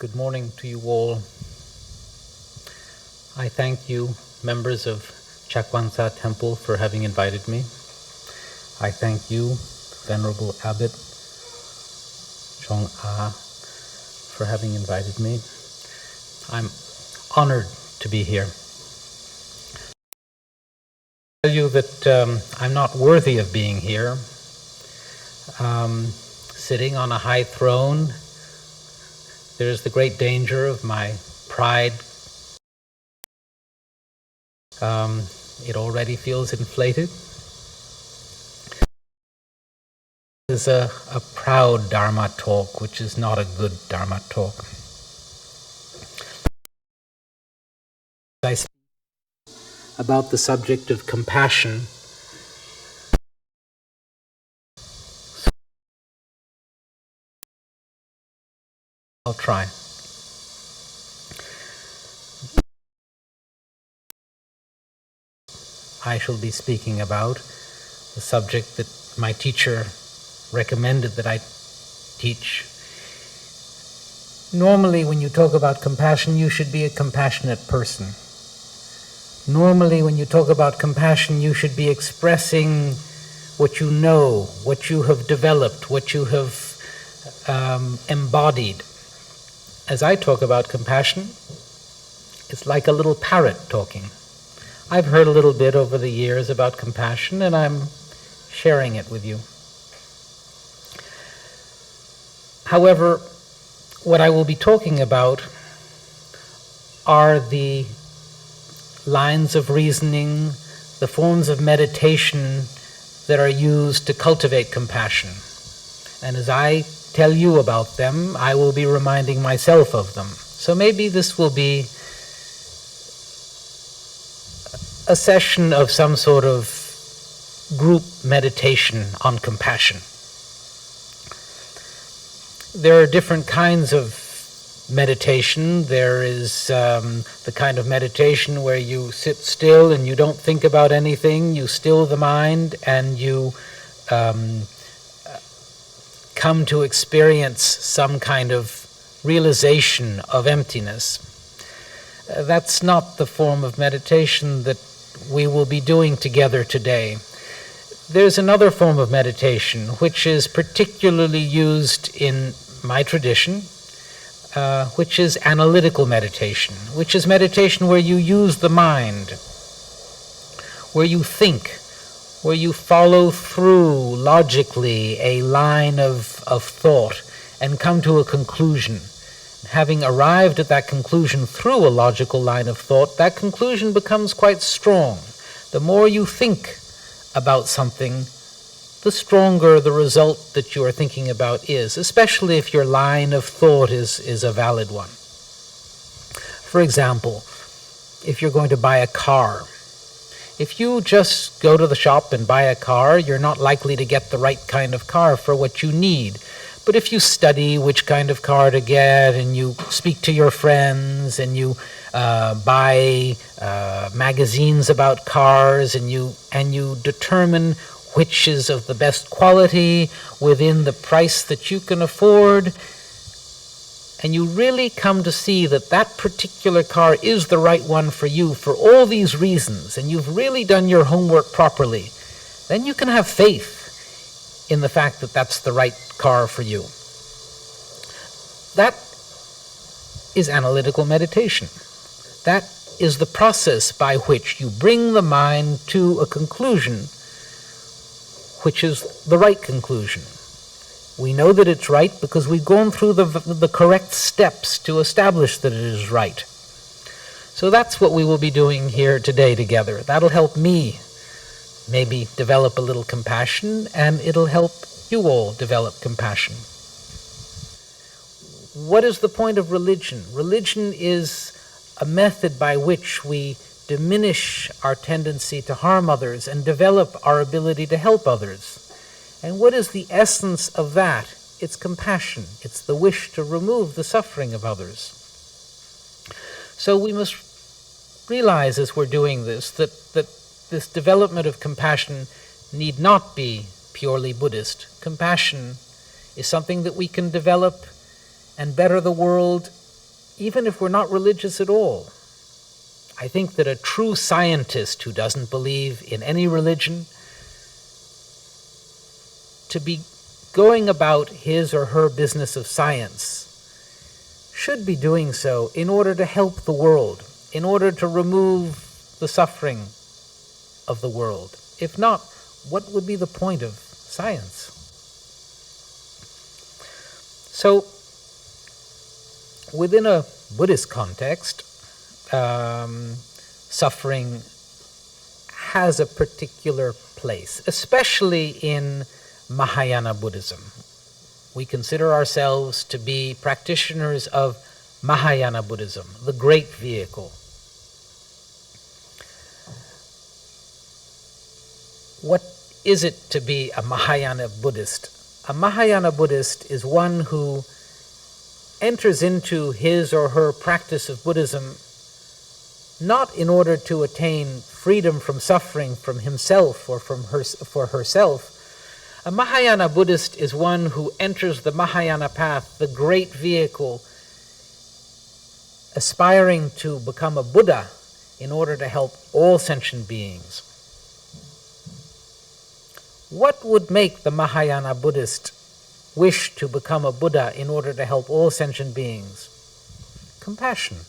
Good morning to you all. I thank you, members of Chakwansa Temple, for having invited me. I thank you, Venerable Abbot Chong Ah, for having invited me. I'm honored to be here. I tell you that I'm not worthy of being here. Sitting on a high throne, there's the great danger of my pride. It already feels inflated. This is a proud Dharma talk, which is not a good Dharma talk. I speak about the subject of compassion. I'll try. I shall be speaking about the subject that my teacher recommended that I teach. Normally, when you talk about compassion, you should be a compassionate person. Normally, when you talk about compassion, you should be expressing what you know, what you have developed, what you have embodied. As I talk about compassion, it's like a little parrot talking. I've heard a little bit over the years about compassion, and I'm sharing it with you. However, what I will be talking about are the lines of reasoning, the forms of meditation that are used to cultivate compassion. And as I tell you about them, I will be reminding myself of them. So maybe this will be a session of some sort of group meditation on compassion. There are different kinds of meditation. There is the kind of meditation where you sit still and you don't think about anything, you still the mind, and you come to experience some kind of realization of emptiness. That's not the form of meditation that we will be doing together today. There's another form of meditation which is particularly used in my tradition, which is analytical meditation, which is meditation where you use the mind, where you think, where you follow through logically a line of thought and come to a conclusion. Having arrived at that conclusion through a logical line of thought, that conclusion becomes quite strong. The more you think about something, the stronger the result that you are thinking about is, especially if your line of thought is a valid one. For example, if you're going to buy a car, if you just go to the shop and buy a car, you're not likely to get the right kind of car for what you need. But if you study which kind of car to get, and you speak to your friends, and you buy magazines about cars, and you determine which is of the best quality within the price that you can afford, and you really come to see that that particular car is the right one for you for all these reasons, and you've really done your homework properly, then you can have faith in the fact that that's the right car for you. That is analytical meditation. That is the process by which you bring the mind to a conclusion which is the right conclusion. We know that it's right because we've gone through the correct steps to establish that it is right. So that's what we will be doing here today together. That'll help me maybe develop a little compassion, and it'll help you all develop compassion. What is the point of religion? Religion is a method by which we diminish our tendency to harm others and develop our ability to help others. And what is the essence of that? It's compassion. It's the wish to remove the suffering of others. So we must realize as we're doing this that this development of compassion need not be purely Buddhist. Compassion is something that we can develop and better the world even if we're not religious at all. I think that a true scientist who doesn't believe in any religion, to be going about his or her business of science, should be doing so in order to help the world, in order to remove the suffering of the world. If not, what would be the point of science? So, within a Buddhist context, suffering has a particular place, especially in Mahayana Buddhism. We consider ourselves to be practitioners of Mahayana Buddhism, the great vehicle. What is it to be a Mahayana Buddhist? A Mahayana Buddhist is one who enters into his or her practice of Buddhism not in order to attain freedom from suffering from himself or from herself. A Mahayana Buddhist is one who enters the Mahayana path, the great vehicle, aspiring to become a Buddha in order to help all sentient beings. What would make the Mahayana Buddhist wish to become a Buddha in order to help all sentient beings? Compassion.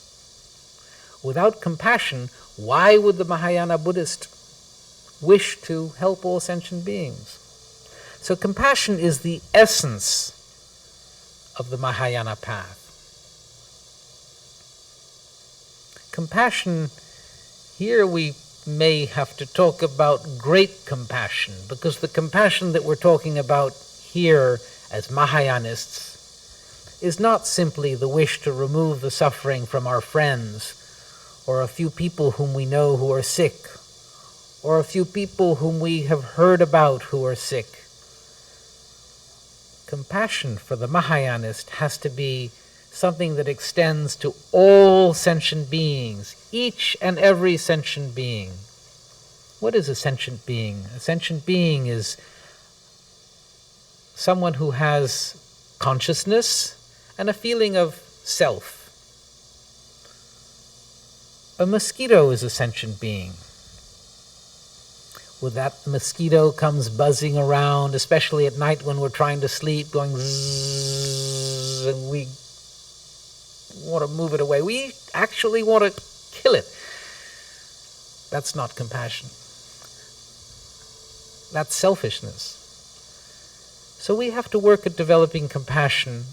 Without compassion, why would the Mahayana Buddhist wish to help all sentient beings? So compassion is the essence of the Mahayana path. Compassion, here we may have to talk about great compassion, because the compassion that we're talking about here as Mahayanists is not simply the wish to remove the suffering from our friends, or a few people whom we know who are sick, or a few people whom we have heard about who are sick. Compassion for the Mahayanist has to be something that extends to all sentient beings, each and every sentient being. What is a sentient being? A sentient being is someone who has consciousness and a feeling of self. A mosquito is a sentient being. When that mosquito comes buzzing around, especially at night when we're trying to sleep, going zzzz, and we want to move it away. We actually want to kill it. That's not compassion. That's selfishness. So we have to work at developing compassion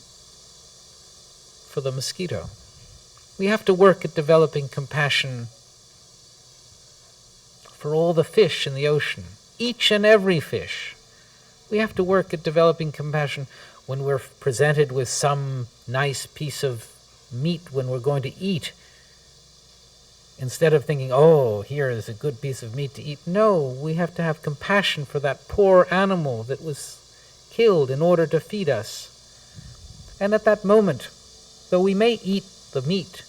for the mosquito. We have to work at developing compassion for all the fish in the ocean, each and every fish. We have to work at developing compassion when we're presented with some nice piece of meat when we're going to eat. Instead of thinking, oh, here is a good piece of meat to eat. No, we have to have compassion for that poor animal that was killed in order to feed us. And at that moment, though we may eat the meat,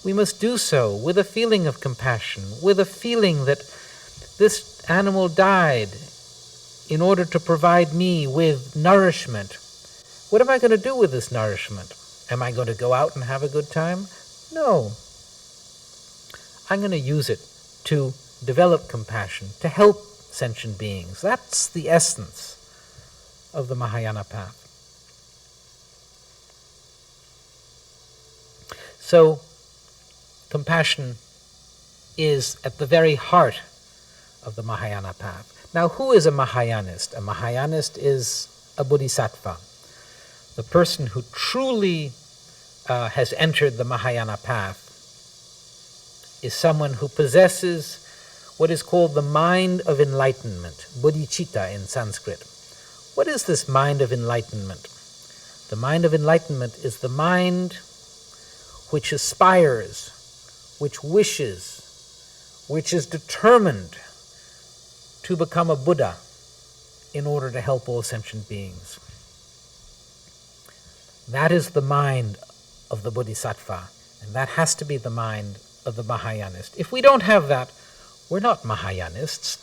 we must do so with a feeling of compassion, with a feeling that this animal died in order to provide me with nourishment. What am I going to do with this nourishment? Am I going to go out and have a good time? No. I'm going to use it to develop compassion, to help sentient beings. That's the essence of the Mahayana path. So, compassion is at the very heart of the Mahayana path. Now, who is a Mahayanist? A Mahayanist is a Bodhisattva. The person who truly has entered the Mahayana path is someone who possesses what is called the mind of enlightenment, bodhicitta in Sanskrit. What is this mind of enlightenment? The mind of enlightenment is the mind which aspires, which wishes, which is determined to become a Buddha in order to help all sentient beings. That is the mind of the Bodhisattva, and that has to be the mind of the Mahayanist. If we don't have that, we're not Mahayanists.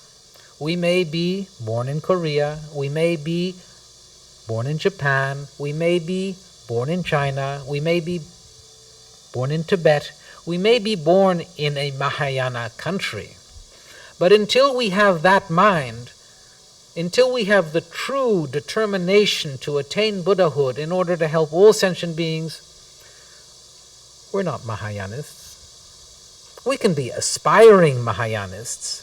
We may be born in Korea, we may be born in Japan, we may be born in China, we may be born in Tibet. We may be born in a Mahayana country. But until we have that mind, until we have the true determination to attain Buddhahood in order to help all sentient beings, we're not Mahayanists. We can be aspiring Mahayanists,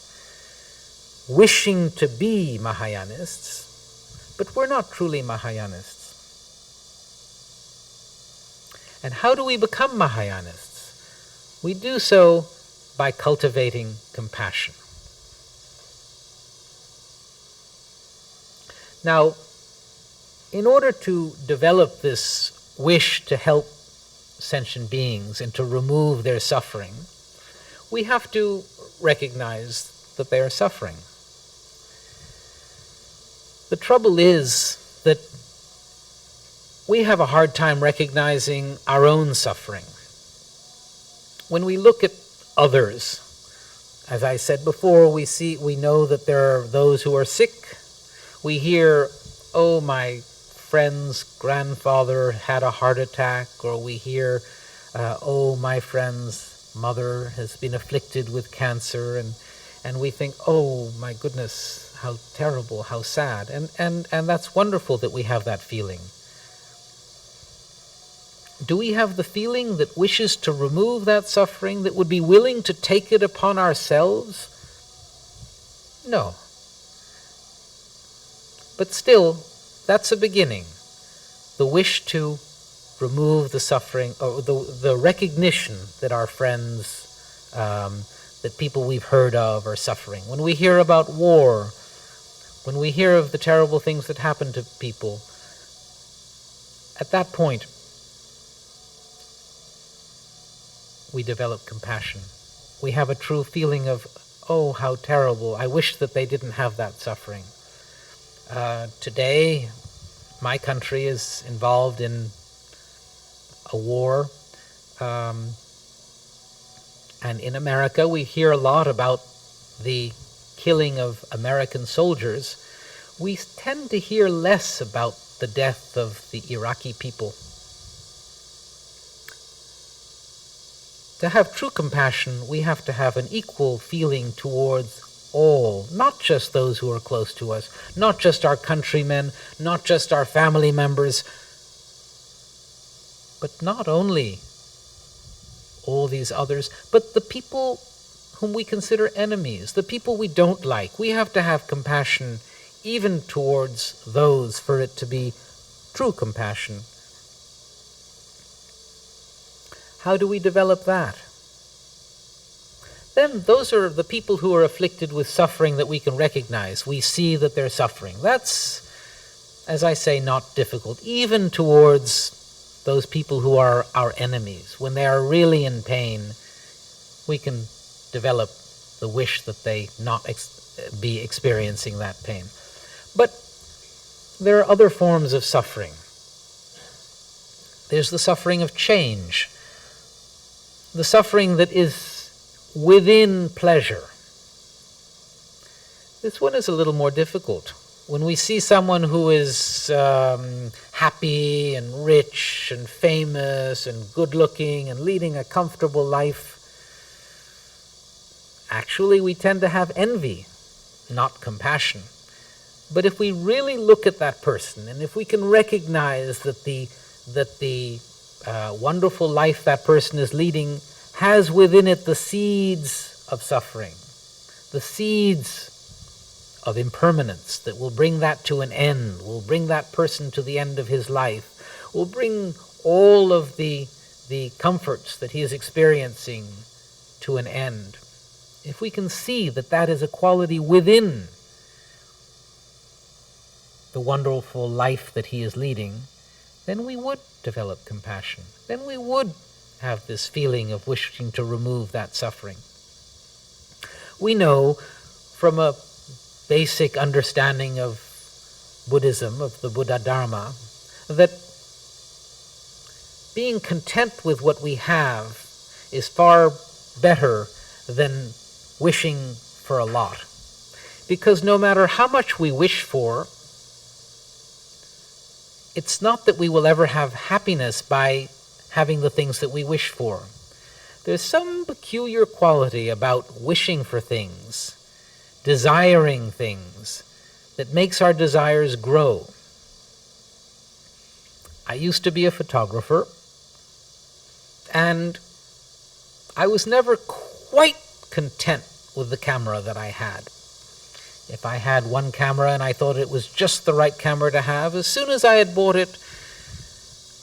wishing to be Mahayanists, but we're not truly Mahayanists. And how do we become Mahayanists? We do so by cultivating compassion. Now, in order to develop this wish to help sentient beings and to remove their suffering, we have to recognize that they are suffering. The trouble is that we have a hard time recognizing our own suffering. When we look at others, as I said before, we know that there are those who are sick. We hear, oh, my friend's grandfather had a heart attack, or we hear, oh, my friend's mother has been afflicted with cancer, and we think, oh, my goodness, how terrible, how sad. And that's wonderful that we have that feeling. Do we have the feeling that wishes to remove that suffering, that would be willing to take it upon ourselves? No. But still, that's a beginning. The wish to remove the suffering, or the recognition that our friends, that people we've heard of are suffering. When we hear about war, when we hear of the terrible things that happen to people, at that point, we develop compassion. We have a true feeling of, oh, how terrible. I wish that they didn't have that suffering. Today, my country is involved in a war. And in America, we hear a lot about the killing of American soldiers. We tend to hear less about the death of the Iraqi people. To have true compassion, we have to have an equal feeling towards all, not just those who are close to us, not just our countrymen, not just our family members, but not only all these others, but the people whom we consider enemies, the people we don't like. We have to have compassion even towards those for it to be true compassion. How do we develop that? Then those are the people who are afflicted with suffering that we can recognize. We see that they're suffering. That's, as I say, not difficult, even towards those people who are our enemies. When they are really in pain, we can develop the wish that they not be experiencing that pain. But there are other forms of suffering. There's the suffering of change, the suffering that is within pleasure. This one is a little more difficult. When we see someone who is happy and rich and famous and good-looking and leading a comfortable life, actually we tend to have envy, not compassion. But if we really look at that person, and if we can recognize that the wonderful life that person is leading has within it the seeds of suffering, the seeds of impermanence that will bring that to an end, will bring that person to the end of his life, will bring all of the comforts that he is experiencing to an end. If we can see that that is a quality within the wonderful life that he is leading, then we would develop compassion. Then we would have this feeling of wishing to remove that suffering. We know from a basic understanding of Buddhism, of the Buddha Dharma, that being content with what we have is far better than wishing for a lot. Because no matter how much we wish for, it's not that we will ever have happiness by having the things that we wish for. There's some peculiar quality about wishing for things, desiring things, that makes our desires grow. I used to be a photographer, and I was never quite content with the camera that I had. If I had one camera and I thought it was just the right camera to have, as soon as I had bought it,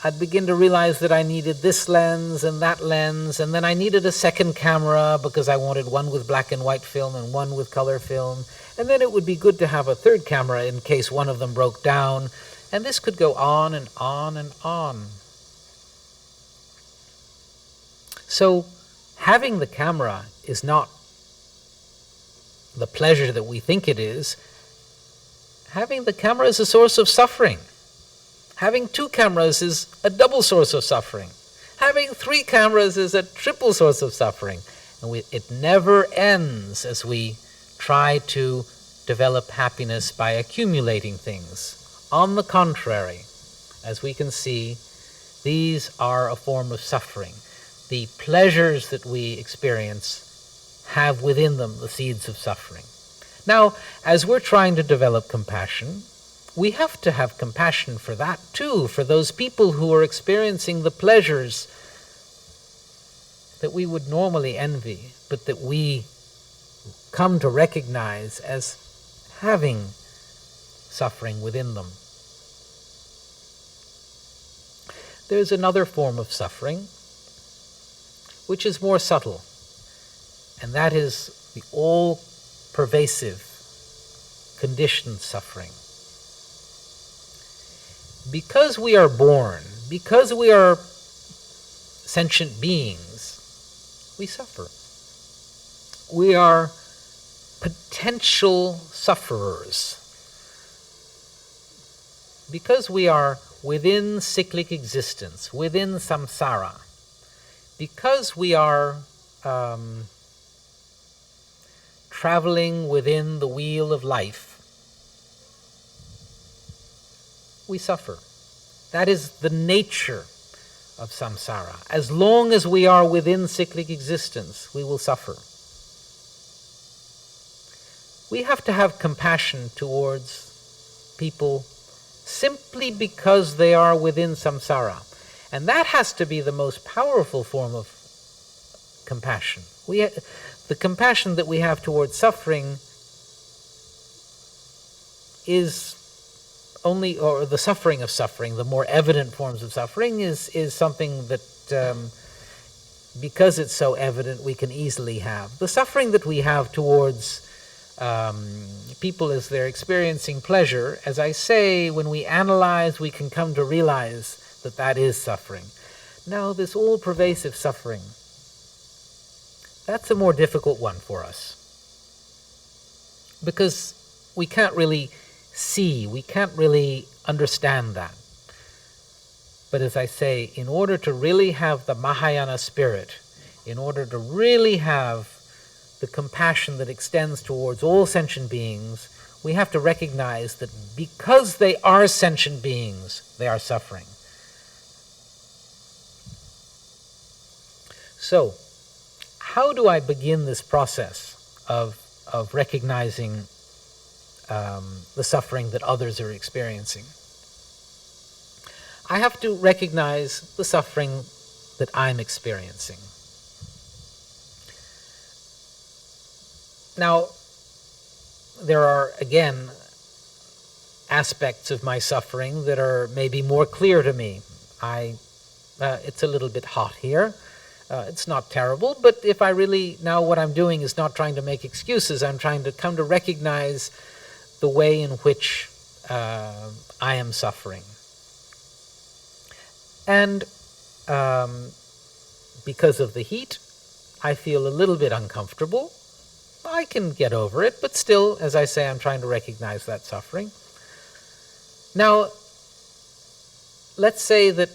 I'd begin to realize that I needed this lens and that lens, and then I needed a second camera because I wanted one with black and white film and one with color film, and then it would be good to have a third camera in case one of them broke down, and this could go on and on and on. So having the camera is not the pleasure that we think it is. Having the camera is a source of suffering. Having 2 cameras is a double source of suffering. Having 3 cameras is a triple source of suffering. And it never ends as we try to develop happiness by accumulating things. On the contrary, as we can see, these are a form of suffering. The pleasures that we experience have within them the seeds of suffering. Now, as we're trying to develop compassion, we have to have compassion for that too, for those people who are experiencing the pleasures that we would normally envy, but that we come to recognize as having suffering within them. There's another form of suffering which is more subtle, and that is the all-pervasive conditioned suffering. Because we are born, because we are sentient beings, we suffer. We are potential sufferers. Because we are within cyclic existence, within samsara, because we are traveling within the wheel of life, we suffer. That is the nature of samsara. As long as we are within cyclic existence, we will suffer. We have to have compassion towards people simply because they are within samsara. And that has to be the most powerful form of compassion. The compassion that we have towards suffering is only, or the suffering of suffering, the more evident forms of suffering, is something that, because it's so evident, we can easily have. The suffering that we have towards people as they're experiencing pleasure, as I say, when we analyze, we can come to realize that that is suffering. Now, this all-pervasive suffering, that's a more difficult one for us, because we can't really see, we can't really understand that. But as I say, in order to really have the Mahayana spirit, in order to really have the compassion that extends towards all sentient beings, we have to recognize that because they are sentient beings, they are suffering. So, how do I begin this process of recognizing the suffering that others are experiencing? I have to recognize the suffering that I'm experiencing. Now, there are, again, aspects of my suffering that are maybe more clear to me. It's a little bit hot here. It's not terrible, but if I really, now what I'm doing is not trying to make excuses, I'm trying to come to recognize the way in which I am suffering. And because of the heat, I feel a little bit uncomfortable. I can get over it, but still, as I say, I'm trying to recognize that suffering. Now, let's say that,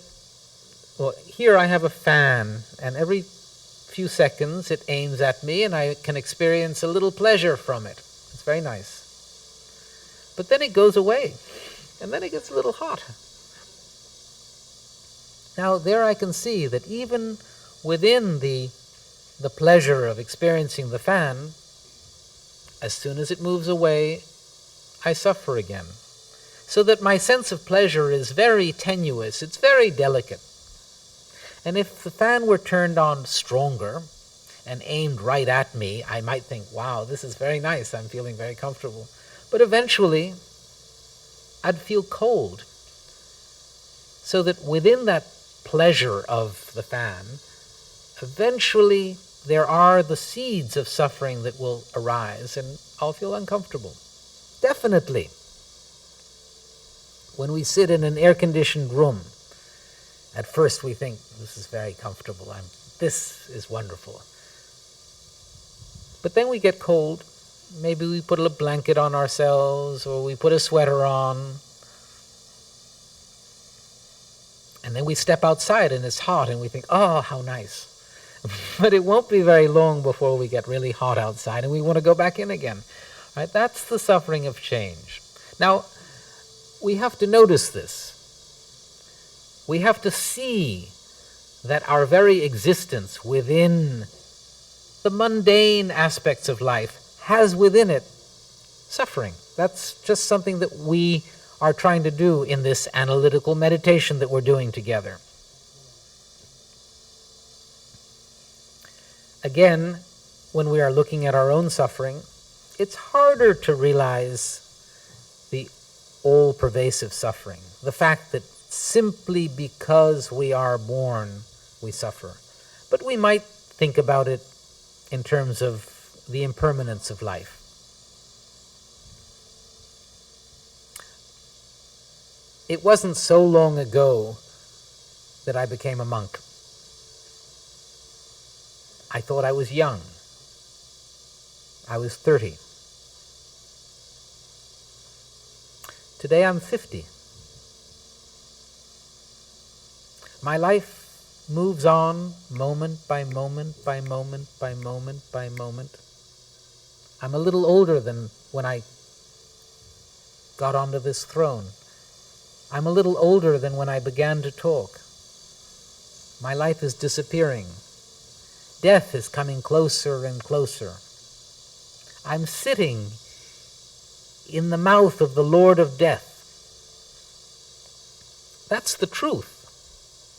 well, here I have a fan, and every few seconds it aims at me, and I can experience a little pleasure from it. It's very nice. But then it goes away, and then it gets a little hot. Now there I can see that even within the pleasure of experiencing the fan, as soon as it moves away, I suffer again. So that my sense of pleasure is very tenuous, it's very delicate. And if the fan were turned on stronger and aimed right at me, I might think, wow, this is very nice, I'm feeling very comfortable. But eventually, I'd feel cold. So that within that pleasure of the fan, eventually there are the seeds of suffering that will arise, and I'll feel uncomfortable. Definitely. When we sit in an air-conditioned room, at first we think, this is very comfortable, this is wonderful. But then we get cold. Maybe we put a blanket on ourselves, or we put a sweater on. And then we step outside and it's hot and we think, oh, how nice. But it won't be very long before we get really hot outside and we want to go back in again. Right? That's the suffering of change. Now, we have to notice this. We have to see that our very existence within the mundane aspects of life has within it suffering. That's just something that we are trying to do in this analytical meditation that we're doing together. Again, when we are looking at our own suffering, it's harder to realize the all-pervasive suffering. The fact that simply because we are born, we suffer. But we might think about it in terms of the impermanence of life. It wasn't so long ago that I became a monk. I thought I was young. I was 30. Today I'm 50. My life moves on moment by moment by moment by moment by moment. I'm a little older than when I got onto this throne. I'm a little older than when I began to talk. My life is disappearing. Death is coming closer and closer. I'm sitting in the mouth of the Lord of Death. That's the truth.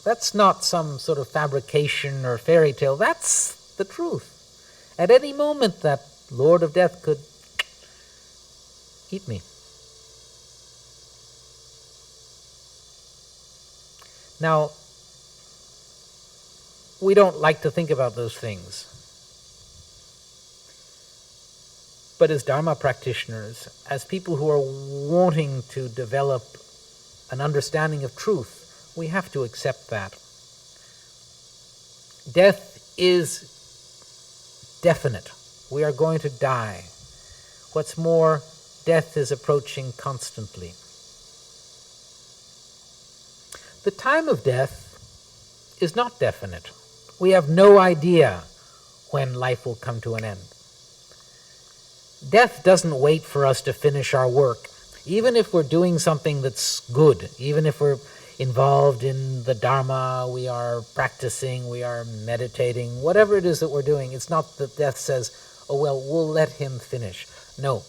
That's not some sort of fabrication or fairy tale. That's the truth. At any moment, that Lord of Death could eat me. Now, we don't like to think about those things. But as Dharma practitioners, as people who are wanting to develop an understanding of truth, we have to accept that. Death is definite. We are going to die. What's more, death is approaching constantly. The time of death is not definite. We have no idea when life will come to an end. Death doesn't wait for us to finish our work. Even if we're doing something that's good, even if we're involved in the Dharma, we are practicing, we are meditating, whatever it is that we're doing, it's not that death says, oh well, we'll let him finish. No,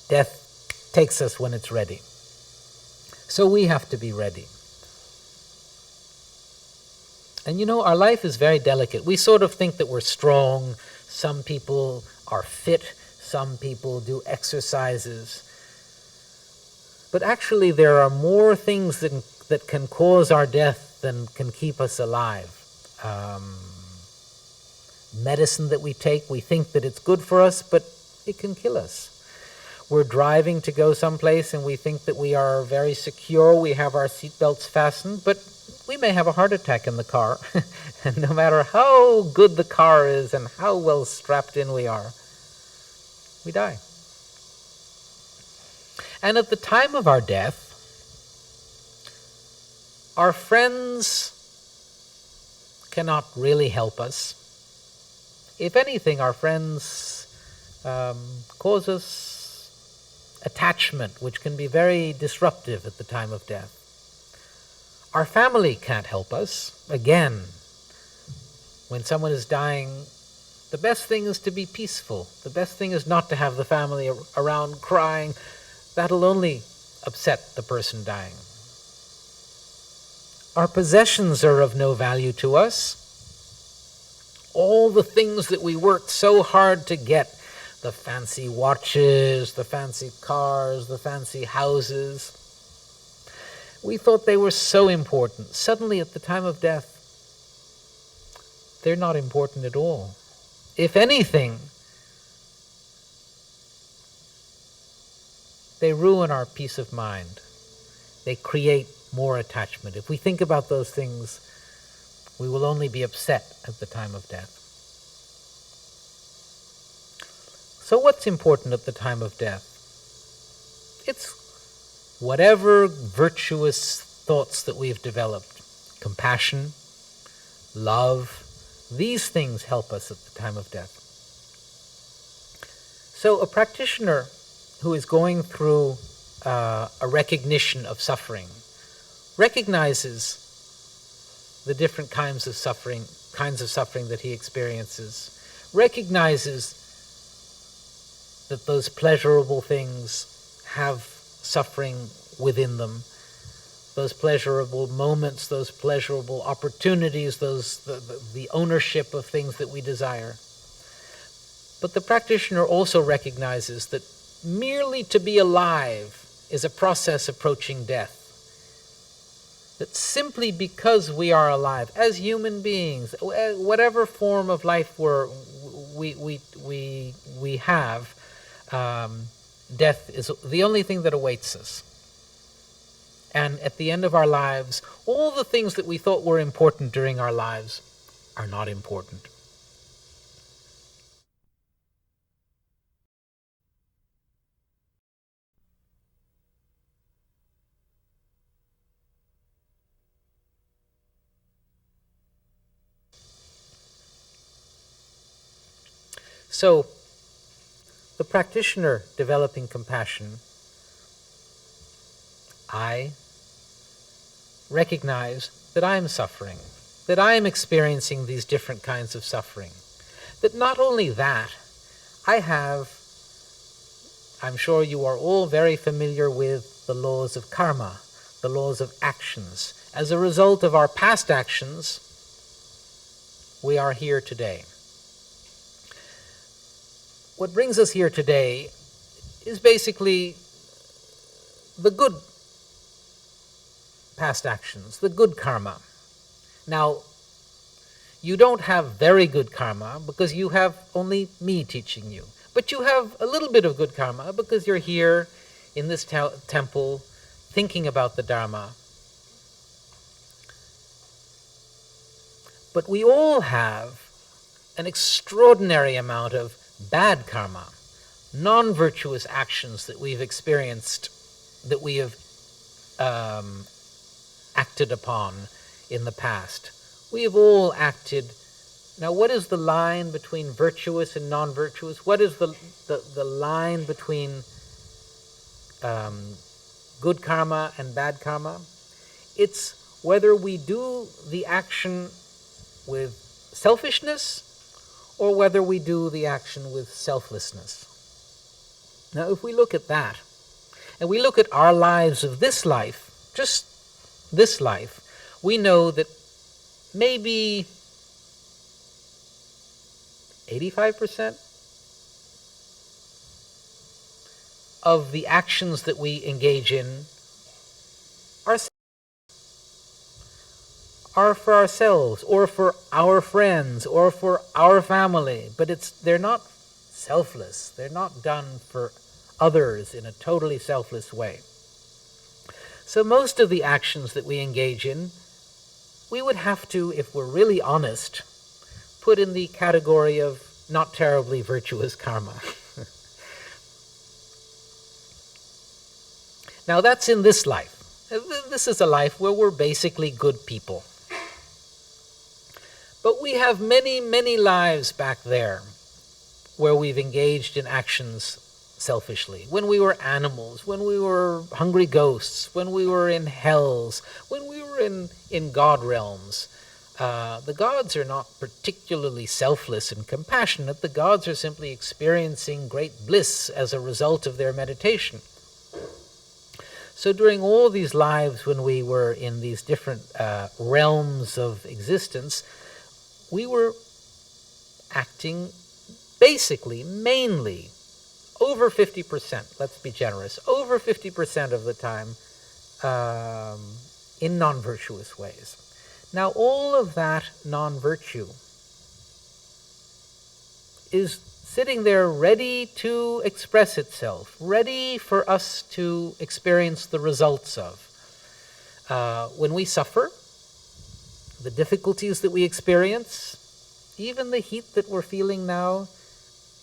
death takes us when it's ready. So we have to be ready. And you know, our life is very delicate. We sort of think that we're strong. Some people are fit. Some people do exercises. But actually there are more things that can cause our death than can keep us alive. Medicine that we take, we think that it's good for us, but it can kill us. We're driving to go someplace and we think that we are very secure, we have our seatbelts fastened, but we may have a heart attack in the car. And no matter how good the car is and how well strapped in we are, we die. And at the time of our death, our friends cannot really help us. If anything, our friends cause us attachment, which can be very disruptive at the time of death. Our family can't help us. Again, when someone is dying, the best thing is to be peaceful. The best thing is not to have the family around crying. That'll only upset the person dying. Our possessions are of no value to us. All the things that we worked so hard to get, the fancy watches, the fancy cars, the fancy houses, we thought they were so important. Suddenly, at the time of death, they're not important at all. If anything, they ruin our peace of mind. They create more attachment. If we think about those things, we will only be upset at the time of death. So what's important at the time of death? It's whatever virtuous thoughts that we've developed. Compassion, love, these things help us at the time of death. So a practitioner who is going through a recognition of suffering recognizes the different kinds of suffering that he experiences, recognizes that those pleasurable things have suffering within them, those pleasurable moments, those pleasurable opportunities, the ownership of things that we desire. But the practitioner also recognizes that merely to be alive is a process approaching death. That simply because we are alive, as human beings, whatever form of life we have, death is the only thing that awaits us. And at the end of our lives, all the things that we thought were important during our lives are not important. So, the practitioner developing compassion, I recognize that I am suffering, that I am experiencing these different kinds of suffering. That not only that, I'm sure you are all very familiar with the laws of karma, the laws of actions. As a result of our past actions, we are here today. What brings us here today is basically the good past actions, the good karma. Now, you don't have very good karma because you have only me teaching you. But you have a little bit of good karma because you're here in this temple thinking about the Dharma. But we all have an extraordinary amount of bad karma, non-virtuous actions that we've experienced, that we have acted upon in the past. We have all acted. Now, what is the line between virtuous and non-virtuous? What is the line between good karma and bad karma? It's whether we do the action with selfishness or whether we do the action with selflessness. Now, if we look at that, and we look at our lives of this life, just this life, we know that maybe 85% of the actions that we engage in are for ourselves, or for our friends, or for our family, but they're not selfless. They're not done for others in a totally selfless way. So most of the actions that we engage in, we would have to, if we're really honest, put in the category of not terribly virtuous karma. Now that's in this life. This is a life where we're basically good people. But we have many, many lives back there where we've engaged in actions selfishly. When we were animals, when we were hungry ghosts, when we were in hells, when we were were in God realms. The gods are not particularly selfless and compassionate. The gods are simply experiencing great bliss as a result of their meditation. So during all these lives when we were in these different realms of existence, we were acting basically, mainly, over 50%, let's be generous, over 50% of the time in non-virtuous ways. Now, all of that non-virtue is sitting there ready to express itself, ready for us to experience the results of. When we suffer, the difficulties that we experience, even the heat that we're feeling now,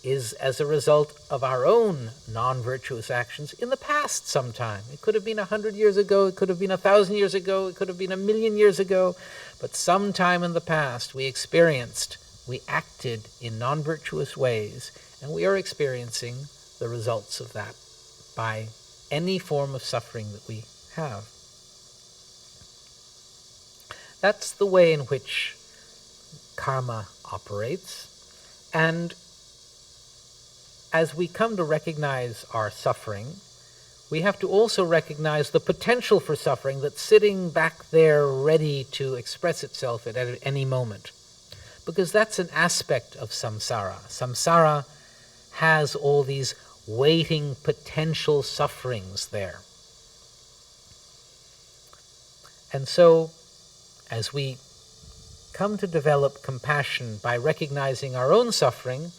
is as a result of our own non-virtuous actions in the past sometime. It could have been 100 years ago, it could have been 1,000 years ago, it could have been 1,000,000 years ago, but sometime in the past we acted in non-virtuous ways, and we are experiencing the results of that by any form of suffering that we have. That's the way in which karma operates, and as we come to recognize our suffering, we have to also recognize the potential for suffering that's sitting back there ready to express itself at any moment. Because that's an aspect of samsara. Samsara has all these waiting potential sufferings there. And so, as we come to develop compassion by recognizing our own suffering,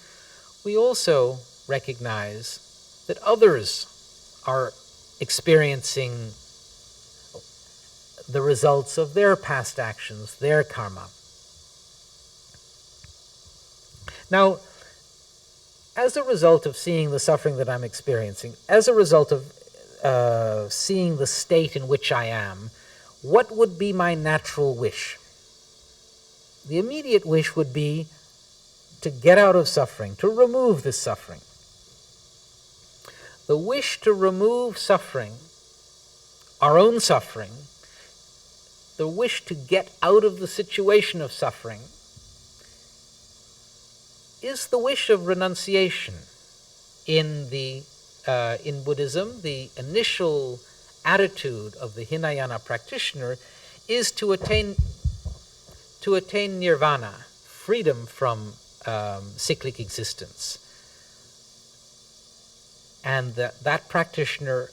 we also recognize that others are experiencing the results of their past actions, their karma. Now, as a result of seeing the suffering that I'm experiencing, as a result of seeing the state in which I am, what would be my natural wish? The immediate wish would be to get out of suffering, to remove this suffering. The wish to remove suffering, our own suffering, the wish to get out of the situation of suffering, is the wish of renunciation. In Buddhism, the initial attitude of the Hinayana practitioner is to attain nirvana, freedom from cyclic existence. And that practitioner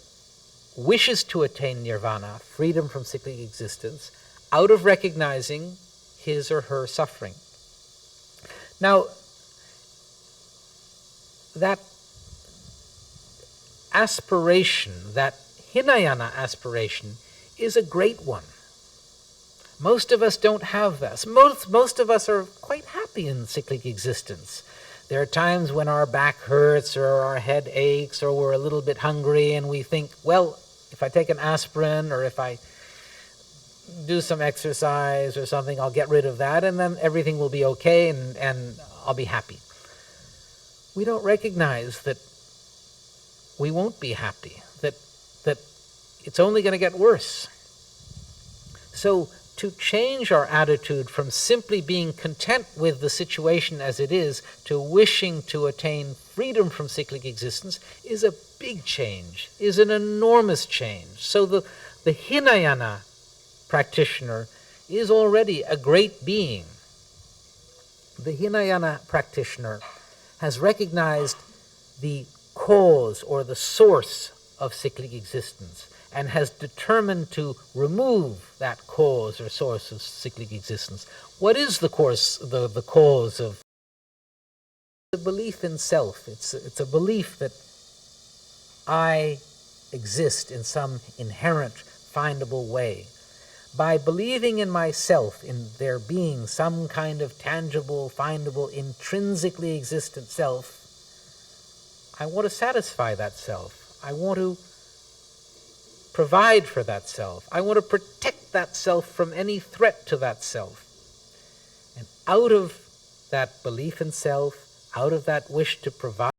wishes to attain nirvana, freedom from cyclic existence, out of recognizing his or her suffering. Now, that aspiration, that Hinayana aspiration, is a great one. Most of us don't have this. Most of us are quite happy in cyclic existence. There are times when our back hurts or our head aches or we're a little bit hungry and we think, well, if I take an aspirin or if I do some exercise or something, I'll get rid of that and then everything will be okay and I'll be happy. We don't recognize that we won't be happy, that it's only going to get worse. So to change our attitude from simply being content with the situation as it is to wishing to attain freedom from cyclic existence is a big change, is an enormous change. So the Hinayana practitioner is already a great being. The Hinayana practitioner has recognized the cause or the source of cyclic existence and has determined to remove that cause or source of cyclic existence. What is the cause of the belief in self? It's a belief that I exist in some inherent, findable way. By believing in myself, in there being some kind of tangible, findable, intrinsically existent self, I want to satisfy that self. I want to provide for that self. I want to protect that self from any threat to that self. And out of that belief in self, out of that wish to provide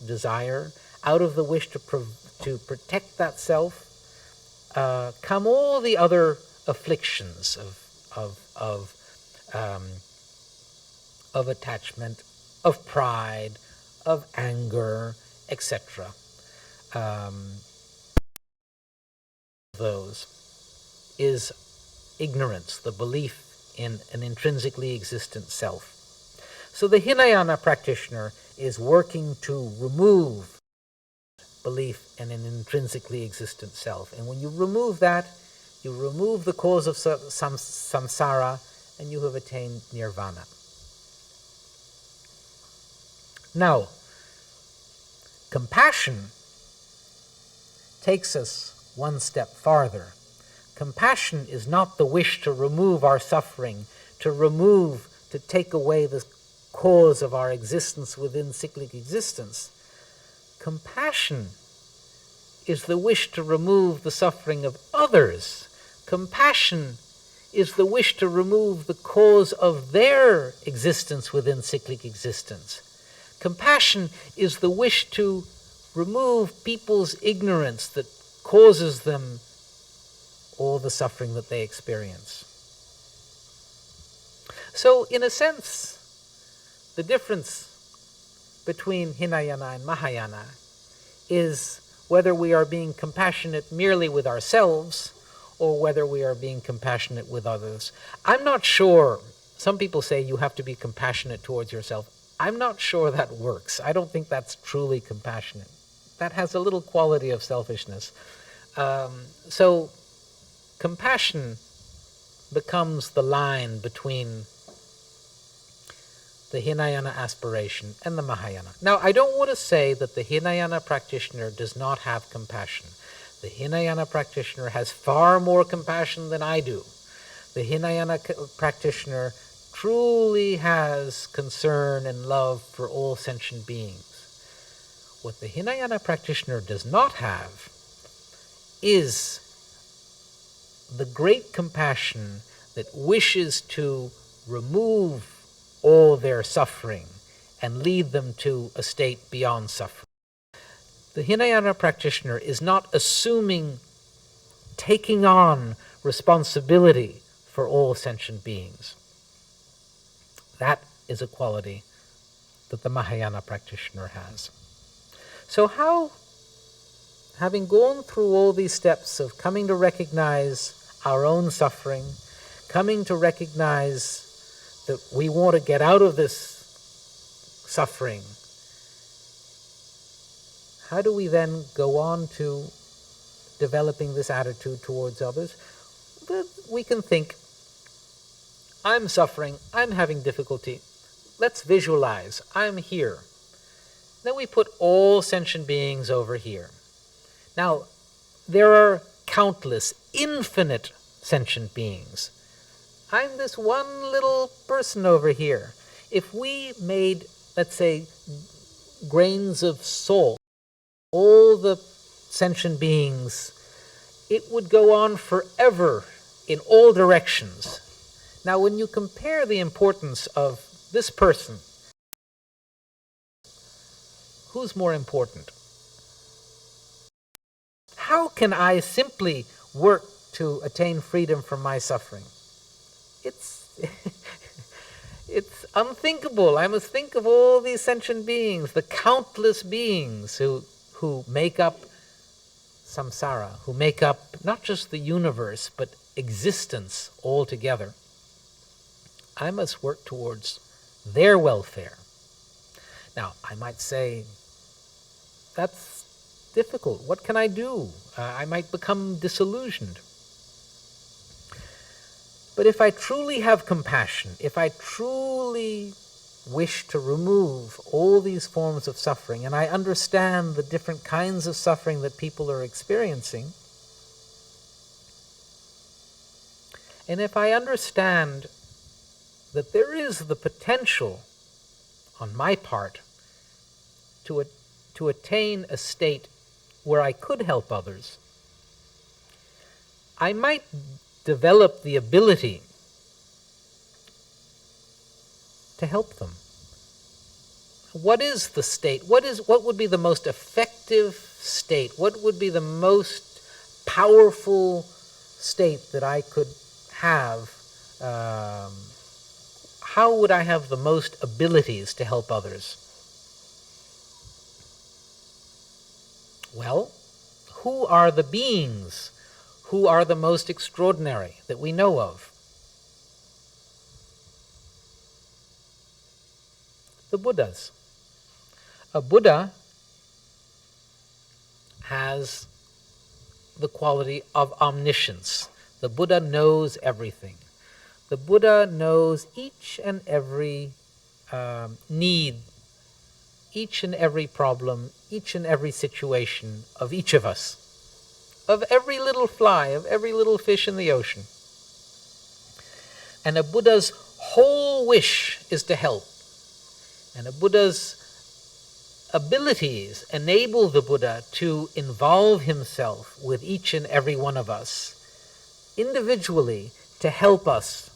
desire, out of the wish to protect that self, come all the other afflictions of attachment, of pride, of anger, etc. Those is ignorance, the belief in an intrinsically existent self. So the Hinayana practitioner is working to remove belief in an intrinsically existent self. And when you remove that, you remove the cause of samsara, and you have attained nirvana. Now, compassion takes us one step farther. Compassion is not the wish to remove our suffering, to take away the cause of our existence within cyclic existence. Compassion is the wish to remove the suffering of others. Compassion is the wish to remove the cause of their existence within cyclic existence. Compassion is the wish to remove people's ignorance that causes them all the suffering that they experience. So, in a sense, the difference between Hinayana and Mahayana is whether we are being compassionate merely with ourselves or whether we are being compassionate with others. I'm not sure. Some people say you have to be compassionate towards yourself. I'm not sure that works. I don't think that's truly compassionate. That has a little quality of selfishness. So compassion becomes the line between the Hinayana aspiration and the Mahayana. Now, I don't want to say that the Hinayana practitioner does not have compassion. The Hinayana practitioner has far more compassion than I do. The Hinayana practitioner truly has concern and love for all sentient beings. What the Hinayana practitioner does not have is the great compassion that wishes to remove all their suffering and lead them to a state beyond suffering. The Hinayana practitioner is not assuming taking on responsibility for all sentient beings. That is a quality that the Mahayana practitioner has. So how, having gone through all these steps of coming to recognize our own suffering, coming to recognize that we want to get out of this suffering, how do we then go on to developing this attitude towards others? We can think, I'm suffering, I'm having difficulty. Let's visualize, I'm here. Then we put all sentient beings over here. Now, there are countless, infinite sentient beings. I'm this one little person over here. If we made, let's say, grains of salt, all the sentient beings, it would go on forever in all directions. Now, when you compare the importance of this person, who's more important? How can I simply work to attain freedom from my suffering? It's unthinkable. I must think of all these sentient beings, the countless beings who make up samsara, who make up not just the universe, but existence altogether. I must work towards their welfare. Now, I might say, that's difficult. What can I do? I might become disillusioned. But if I truly have compassion, if I truly wish to remove all these forms of suffering, and I understand the different kinds of suffering that people are experiencing, and if I understand that there is the potential on my part to attain a state where I could help others, I might develop the ability to help them. What is the state? What would be the most effective state? What would be the most powerful state that I could have, how would I have the most abilities to help others? Well, who are the beings who are the most extraordinary that we know of? The Buddhas. A Buddha has the quality of omniscience. The Buddha knows everything. The Buddha knows each and every need, each and every problem, each and every situation of each of us, of every little fly, of every little fish in the ocean. And a Buddha's whole wish is to help. And a Buddha's abilities enable the Buddha to involve himself with each and every one of us individually to help us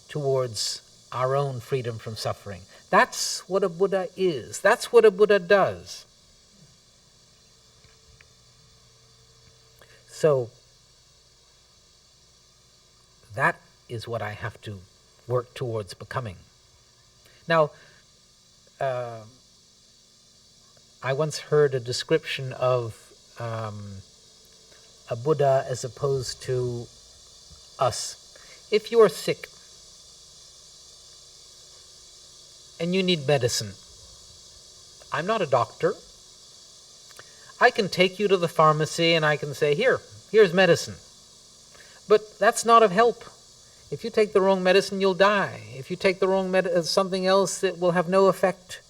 towards our own freedom from suffering. That's what a Buddha is. That's what a Buddha does. So that is what I have to work towards becoming. Now, I once heard a description of a Buddha as opposed to us. If you're sick and you need medicine, I'm not a doctor. I can take you to the pharmacy and I can say, here's medicine. But that's not of help. If you take the wrong medicine, you'll die. If you take the wrong something else, it will have no effect.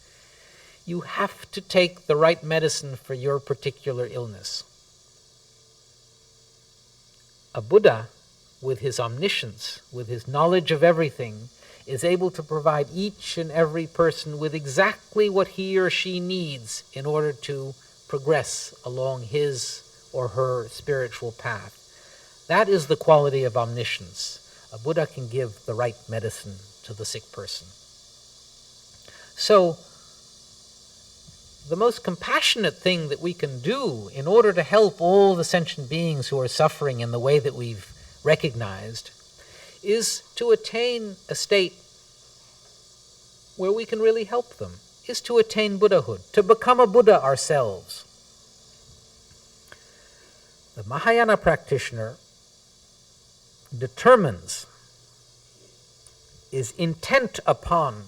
You have to take the right medicine for your particular illness. A Buddha, with his omniscience, with his knowledge of everything, is able to provide each and every person with exactly what he or she needs in order to progress along his or her spiritual path. That is the quality of omniscience. A Buddha can give the right medicine to the sick person. So, the most compassionate thing that we can do in order to help all the sentient beings who are suffering in the way that we've recognized is to attain a state where we can really help them, is to attain Buddhahood, to become a Buddha ourselves. The Mahayana practitioner determines, is intent upon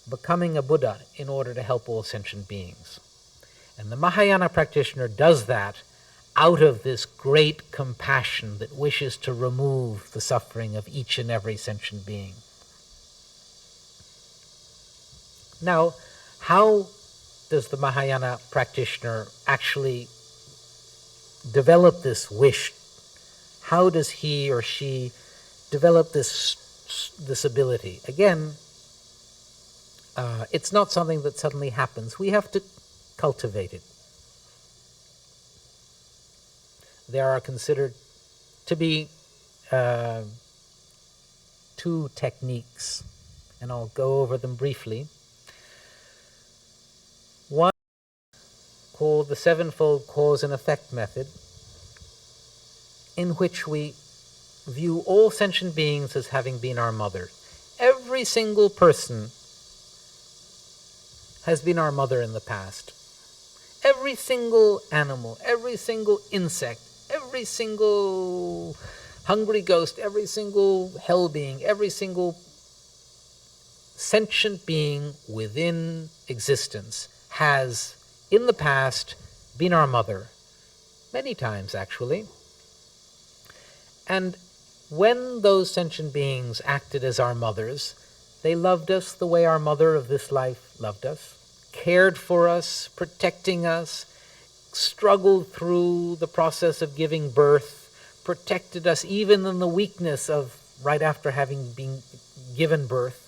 becoming a Buddha in order to help all sentient beings. And the Mahayana practitioner does that out of this great compassion that wishes to remove the suffering of each and every sentient being. Now, how does the Mahayana practitioner actually develop this wish? How does he or she develop this ability? Again, it's not something that suddenly happens. We have to cultivate it. There are considered to be two techniques, and I'll go over them briefly. One called the sevenfold cause and effect method, in which we view all sentient beings as having been our mother. Every single person has been our mother in the past. Every single animal, every single insect, every single hungry ghost, every single hell being, every single sentient being within existence has, in the past, been our mother. Many times, actually. And when those sentient beings acted as our mothers, they loved us the way our mother of this life loved us, cared for us, protecting us, struggled through the process of giving birth, protected us even in the weakness of right after having been given birth,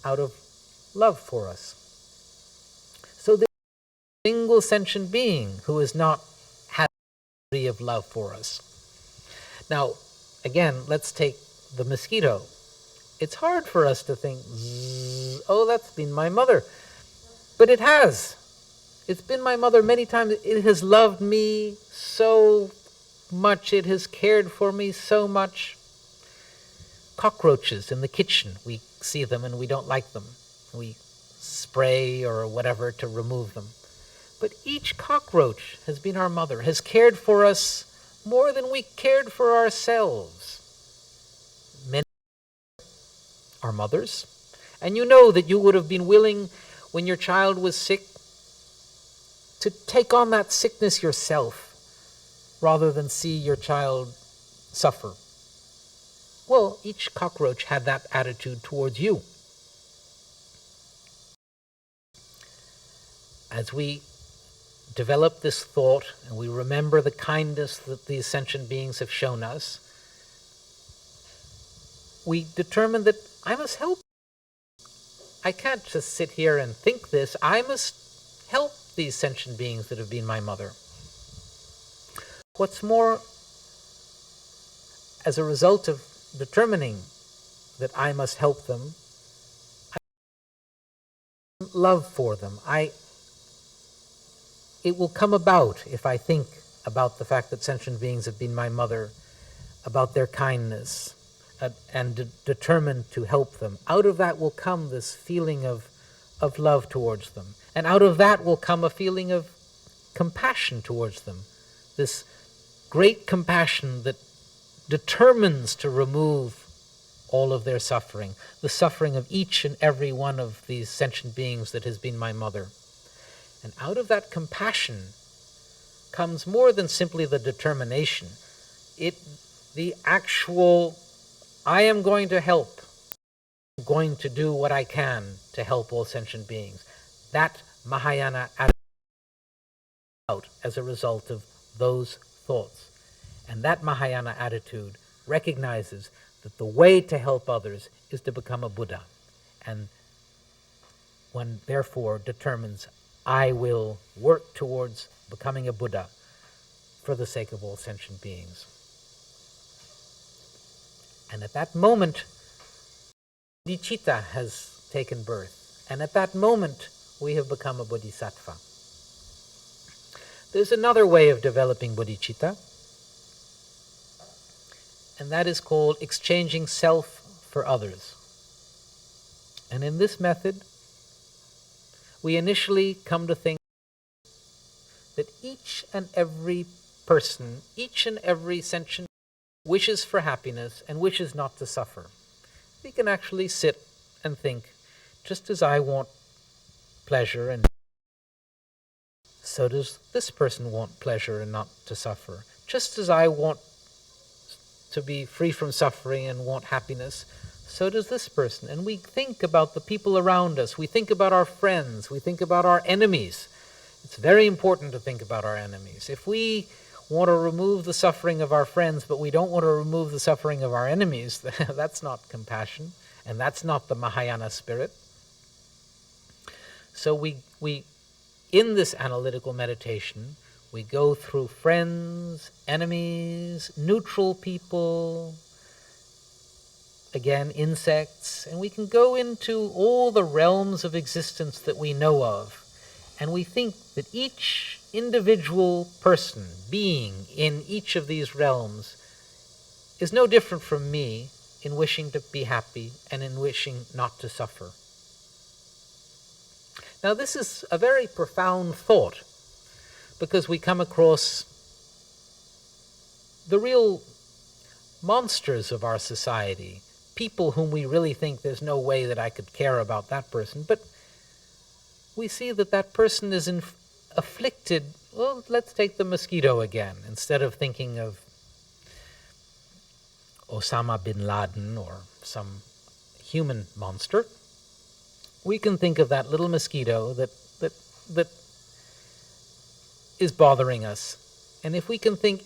out of love for us. So there's a single sentient being who has not had a degree of love for us. Now, again, let's take the mosquito. It's hard for us to think, oh, that's been my mother. But it has. It's been my mother many times. It has loved me so much. It has cared for me so much. Cockroaches in the kitchen, we see them and we don't like them. We spray or whatever to remove them. But each cockroach has been our mother, has cared for us more than we cared for ourselves. Many are mothers. And you know that you would have been willing, when your child was sick, to take on that sickness yourself rather than see your child suffer. Well, each cockroach had that attitude towards you. As we develop this thought and we remember the kindness that the ascension beings have shown us, we determine that I must help. I can't just sit here and think this. I must help these sentient beings that have been my mother. What's more, as a result of determining that I must help them, I have love for them. It will come about if I think about the fact that sentient beings have been my mother, about their kindness, and determined to help them. Out of that will come this feeling of love towards them. And out of that will come a feeling of compassion towards them. This great compassion that determines to remove all of their suffering, the suffering of each and every one of these sentient beings that has been my mother. And out of that compassion comes more than simply the determination. The actual, I am going to help. I'm going to do what I can to help all sentient beings. That Mahayana attitude out as a result of those thoughts. And that Mahayana attitude recognizes that the way to help others is to become a Buddha. And one therefore determines, I will work towards becoming a Buddha for the sake of all sentient beings. And at that moment, bodhicitta has taken birth. And at that moment, we have become a bodhisattva. There's another way of developing bodhicitta, and that is called exchanging self for others. And in this method, we initially come to think that each and every person, each and every sentient wishes for happiness and wishes not to suffer. We can actually sit and think, just as I want pleasure, and so does this person want pleasure and not to suffer. Just as I want to be free from suffering and want happiness, so does this person. And we think about the people around us. We think about our friends. We think about our enemies. It's very important to think about our enemies. If we want to remove the suffering of our friends, but we don't want to remove the suffering of our enemies, that's not compassion, and that's not the Mahayana spirit. So we in this analytical meditation, we go through friends, enemies, neutral people, again, insects, and we can go into all the realms of existence that we know of. And we think that each individual person, being in each of these realms, is no different from me in wishing to be happy and in wishing not to suffer. Now, this is a very profound thought, because we come across the real monsters of our society, people whom we really think there's no way that I could care about that person, but we see that that person is afflicted. Well, let's take the mosquito again. Instead of thinking of Osama bin Laden or some human monster, we can think of that little mosquito that is bothering us. And if we can think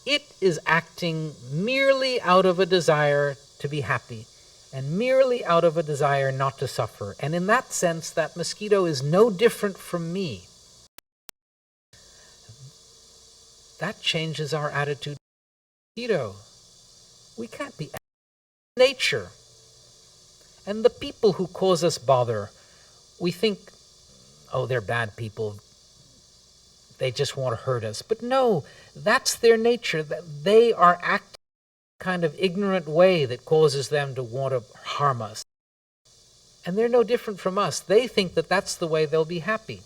it is acting merely out of a desire to be happy and merely out of a desire not to suffer, and in that sense, that mosquito is no different from me, that changes our attitude to the mosquito. We can't be nature. And the people who cause us bother, we think, oh, they're bad people. they just want to hurt us. But no, that's their nature, that they are acting in a kind of ignorant way that causes them to want to harm us. And they're no different from us. They think that that's the way they'll be happy.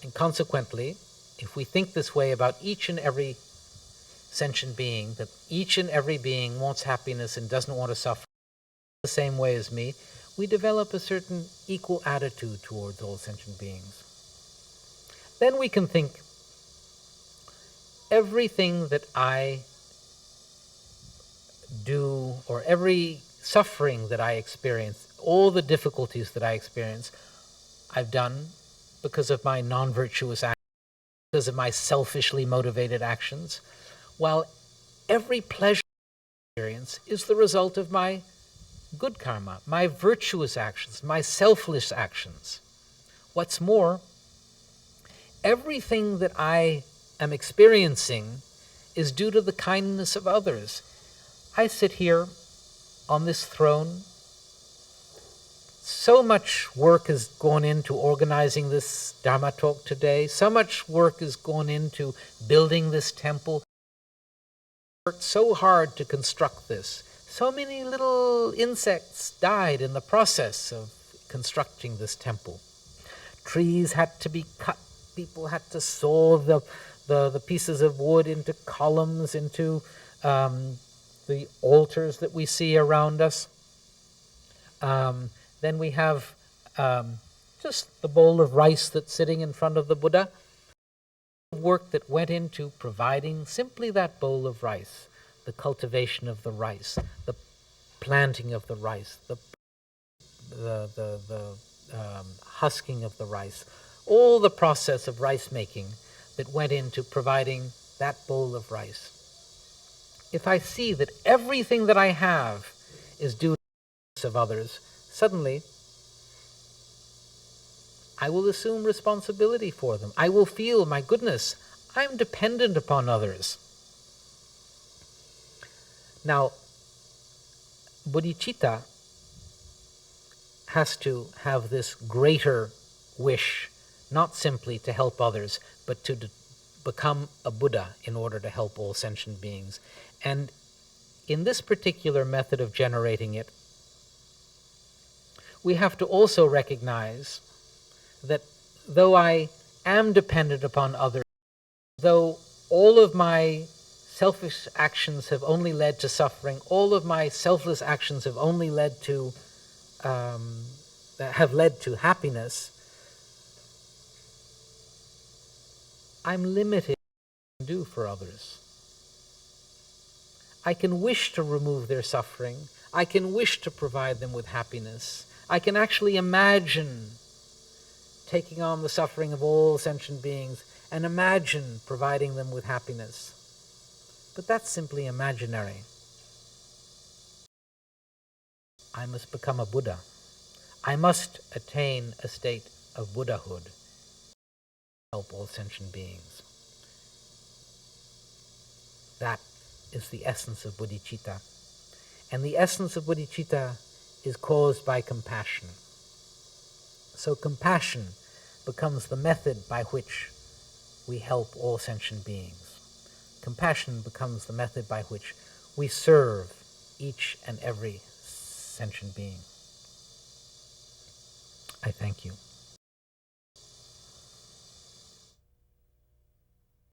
And consequently, if we think this way about each and every sentient being, that each and every being wants happiness and doesn't want to suffer the same way as me, we develop a certain equal attitude towards all sentient beings. Then we can think, everything that I do, or every suffering that I experience, all the difficulties that I experience, I've done because of my non-virtuous actions, because of my selfishly motivated actions, while every pleasure I experience is the result of my good karma, my virtuous actions, my selfless actions. What's more, everything that I am experiencing is due to the kindness of others. I sit here on this throne. So much work has gone into organizing this Dharma talk today. So much work has gone into building this temple. I worked so hard to construct this. So many little insects died in the process of constructing this temple. Trees had to be cut. People had to saw the pieces of wood into columns, into the altars that we see around us. Then we have just the bowl of rice that's sitting in front of the Buddha. Work that went into providing simply that bowl of rice, the cultivation of the rice, the planting of the rice, the husking of the rice, all the process of rice making that went into providing that bowl of rice. If I see that everything that I have is due to the kindness of others, suddenly I will assume responsibility for them. I will feel, my goodness, I'm dependent upon others. Now, bodhicitta has to have this greater wish, not simply to help others, but to become a Buddha in order to help all sentient beings. And in this particular method of generating it, we have to also recognize that though I am dependent upon others, though all of my selfish actions have only led to suffering, all of my selfless actions have only led to happiness, I'm limited in what I can do for others. I can wish to remove their suffering. I can wish to provide them with happiness. I can actually imagine taking on the suffering of all sentient beings and imagine providing them with happiness. But that's simply imaginary. I must become a Buddha. I must attain a state of Buddhahood to help all sentient beings. That is the essence of bodhicitta. And the essence of bodhicitta is caused by compassion. So compassion becomes the method by which we help all sentient beings. Compassion becomes the method by which we serve each and every sentient being. I thank you.